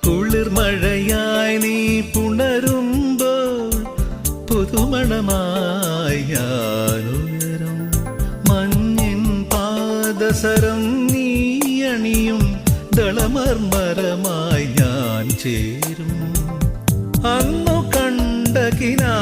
കുളിർമഴയായി നീ പുണരുമ്പോൾ പുതുമണമായി ഞാനുയരും. മഞ്ഞിൻ പാദസരം നീ അണിയും ദളമർമരമായി ഞാൻ ചേരും. അന്നു കണ്ട കിനാ